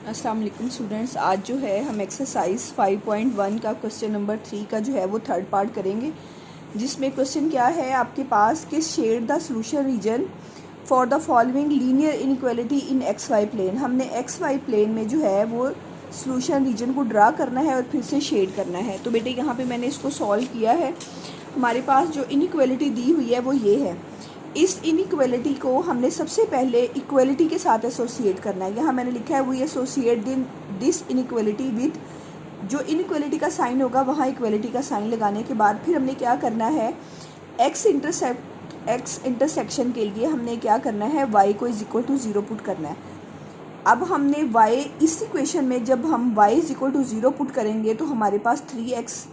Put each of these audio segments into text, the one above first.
अस्सलाम वालेकुम स्टूडेंट्स, आज जो है हम एक्सरसाइज 5.1 का क्वेश्चन नंबर 3 का जो है वो थर्ड पार्ट करेंगे, जिसमें क्वेश्चन क्या है आपके पास कि shade the solution region for the following linear inequality in x y plane. हमने एक्स वाई प्लेन में जो है वो सॉल्यूशन रीजन को ड्रा करना है और फिर से शेड करना है। तो बेटे यहाँ पे मैंने इसको सॉल्व किया है। हमारे पास जो इनइक्वालिटी दी हुई है वो ये है। इस इनइक्वालिटी को हमने सबसे पहले इक्वालिटी के साथ एसोसिएट करना है। यहाँ मैंने लिखा है we associate this inequality with, जो इनइक्वालिटी का साइन होगा वहाँ इक्वालिटी का साइन लगाने के बाद फिर हमने क्या करना है, एक्स इंटरसेक्शन के लिए हमने क्या करना है, वाई को इज इक्वल टू 0 पुट करना है। अब हमने वाई इस इक्वेशन में जब हम y is equal to 0 put करेंगे तो हमारे पास 3x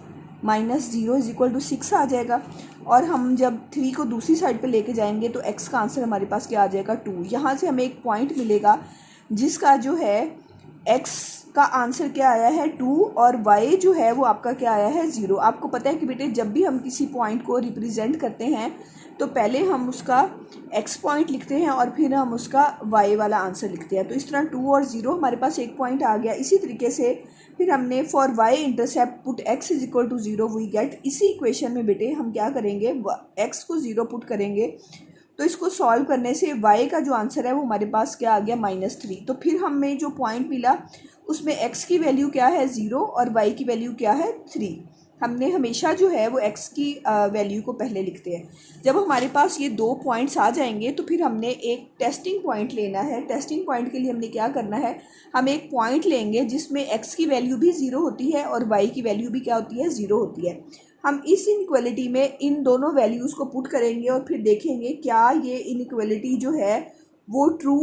minus 0 is equal to 6 आ जाएगा। और हम जब 3 को दूसरी साइड पे लेके जाएंगे तो x का आंसर हमारे पास क्या आ जाएगा, 2। यहाँ से हमें एक पॉइंट मिलेगा जिसका जो है x का आंसर क्या आया है 2 और y जो है वो आपका क्या आया है 0। आपको पता है कि बेटे जब भी हम किसी पॉइंट को रिप्रेजेंट करते हैं तो पहले हम उसका x पॉइंट लिखते हैं और फिर हम उसका y वाला आंसर लिखते हैं। तो इस तरह 2 और 0 हमारे पास एक पॉइंट आ गया। इसी तरीके से फिर हमने for y intercept put x is equal to 0 we get. इसी इक्वेशन में बेटे हम क्या करेंगे, x को 0 पुट करेंगे तो इसको सॉल्व करने से y का जो आंसर है वो हमारे पास क्या आ गया -3। तो फिर हमें जो पॉइंट मिला उसमें x की वैल्यू क्या है 0 और y की वैल्यू क्या है 3। हमने हमेशा जो है वो x की वैल्यू को पहले लिखते हैं। जब हमारे पास ये 2 पॉइंट्स आ जाएंगे तो फिर हमने एक टेस्टिंग पॉइंट लेना है। टेस्टिंग पॉइंट के लिए हमने क्या करना है, हम एक पॉइंट लेंगे जिसमें x की वैल्यू भी 0 होती है और y की वैल्यू भी क्या होती है, 0 होती है। हम इस इनइक्वालिटी में इन दोनों वैल्यूज़ को पुट करेंगे और फिर देखेंगे क्या ये इनइक्वालिटी जो है वो ट्रू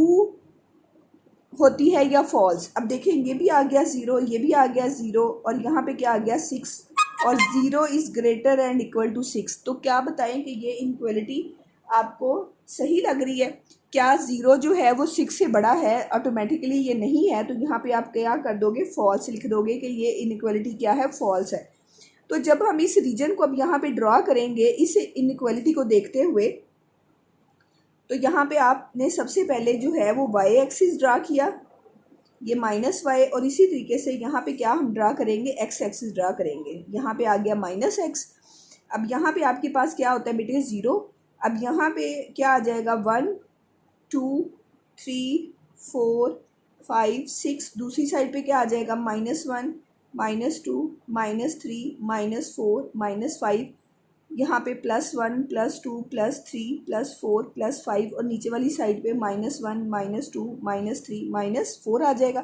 होती है या फॉल्स। अब देखें ये भी आ गया 0, ये भी आ गया 0 और यहाँ पे क्या आ गया 6 और 0 is greater and equal to 6। तो क्या बताएं कि ये इनइक्वालिटी आपको सही लग रही है? क्या 0 जो है वो 6 से बड़ा है? ऑटोमेटिकली ये नहीं है, तो यहाँ पे आप क्या कर दोगे, फॉल्स लिख दोगे कि ये इनइक्वालिटी क्या है, फॉल्स है। तो जब हम इस रीजन को अब यहाँ पे ड्रॉ करेंगे इस इनइक्वालिटी को देखते हुए, तो यहाँ पे आपने सबसे पहले जो है वो y एक्सिस ड्रा किया, ये -y, और इसी तरीके से यहाँ पे क्या हम ड्रा करेंगे, x एक्सिस ड्रा करेंगे। यहाँ पे आ गया -x। अब यहाँ पे आपके पास क्या होता है बेटे 0। अब यहाँ पे क्या आ जाएगा 1 2 3 4 5 6। दूसरी साइड पे क्या आ जाएगा -1 -2 -3 -4 -5। यहाँ पे +1 +2 +3 +4 +5 और नीचे वाली साइड पे -1 -2 -3 -4 आ जाएगा।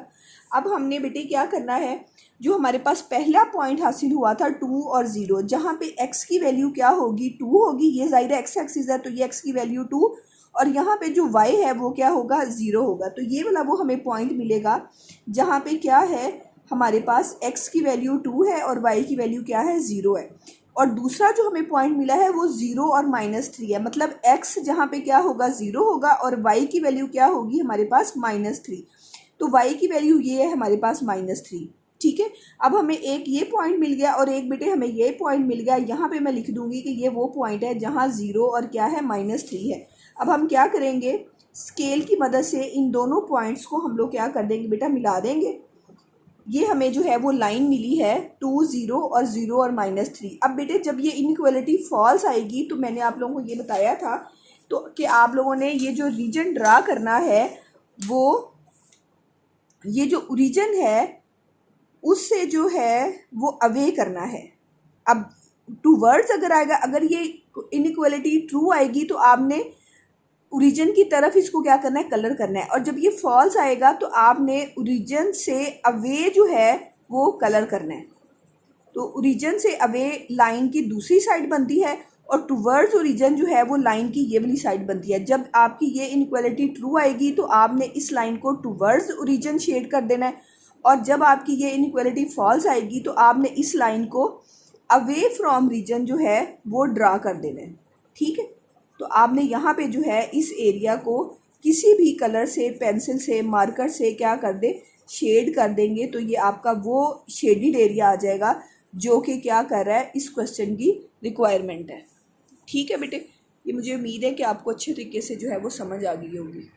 अब हमने बेटे क्या करना है, जो हमारे पास पहला पॉइंट हासिल हुआ था 2 और 0, जहाँ पे x की वैल्यू क्या होगी, 2 होगी। ये ज़ाहिर है x एक्सिस है तो ये x की वैल्यू 2 और यहाँ पे जो y है वो क्या होगा, 0 होगा। तो ये वाला वो हमें पॉइंट मिलेगा जहाँ पे क्या है, हमारे पास x की वैल्यू 2 है और y की वैल्यू क्या है, 0 है। और दूसरा जो हमें पॉइंट मिला है वो 0 और -3 है। मतलब x जहाँ पे क्या होगा, 0 होगा और y की वैल्यू क्या होगी हमारे पास -3। तो y की वैल्यू ये है हमारे पास -3। ठीक है। अब हमें एक ये पॉइंट मिल गया और एक बेटे हमें ये पॉइंट मिल गया। यहाँ पे मैं लिख दूंगी कि ये वो पॉइंट है जहाँ 0 और क्या है, -3 है। अब हम क्या करेंगे, स्केल की मदद से इन दोनों पॉइंट्स को हम लोग क्या कर देंगे बेटा, मिला देंगे। ये हमें जो है वो लाइन मिली है 2 0 और 0 और -3। अब बेटे जब ये इनइक्वालिटी फॉल्स आएगी तो मैंने आप लोगों को ये बताया था तो कि आप लोगों ने ये जो रीजन ड्रा करना है वो ये जो रीजन है उससे जो है वो अवे करना है। अब टूवर्ड्स अगर आएगा, अगर ये इनइक्वालिटी ट्रू आएगी तो आपने ओरिजिन की तरफ इसको क्या करना है, कलर करना है। और जब ये फॉल्स आएगा तो आपने ओरिजिन से अवे जो है वो कलर करना है। तो ओरिजिन से अवे लाइन की दूसरी साइड बनती है और टूवर्ड्स ओरिजिन जो है वो लाइन की ये वाली साइड बनती है। जब आपकी ये इनइक्वालिटी ट्रू आएगी तो आपने इस लाइन को टूवर्ड्स ओरिजिन शेड कर देना है और जब आपकी ये इनइक्वालिटी फॉल्स आएगी तो आपने इस लाइन को अवे फ्रॉम रीजन जो है वो ड्रा कर देना है। ठीक है। तो आपने यहाँ पे जो है इस एरिया को किसी भी कलर से, पेंसिल से, मार्कर से क्या कर दे, शेड कर देंगे तो ये आपका वो शेडिड एरिया आ जाएगा जो कि क्या कर रहा है, इस क्वेश्चन की रिक्वायरमेंट है। ठीक है बेटे, ये मुझे उम्मीद है कि आपको अच्छे तरीके से जो है वो समझ आ गई होगी।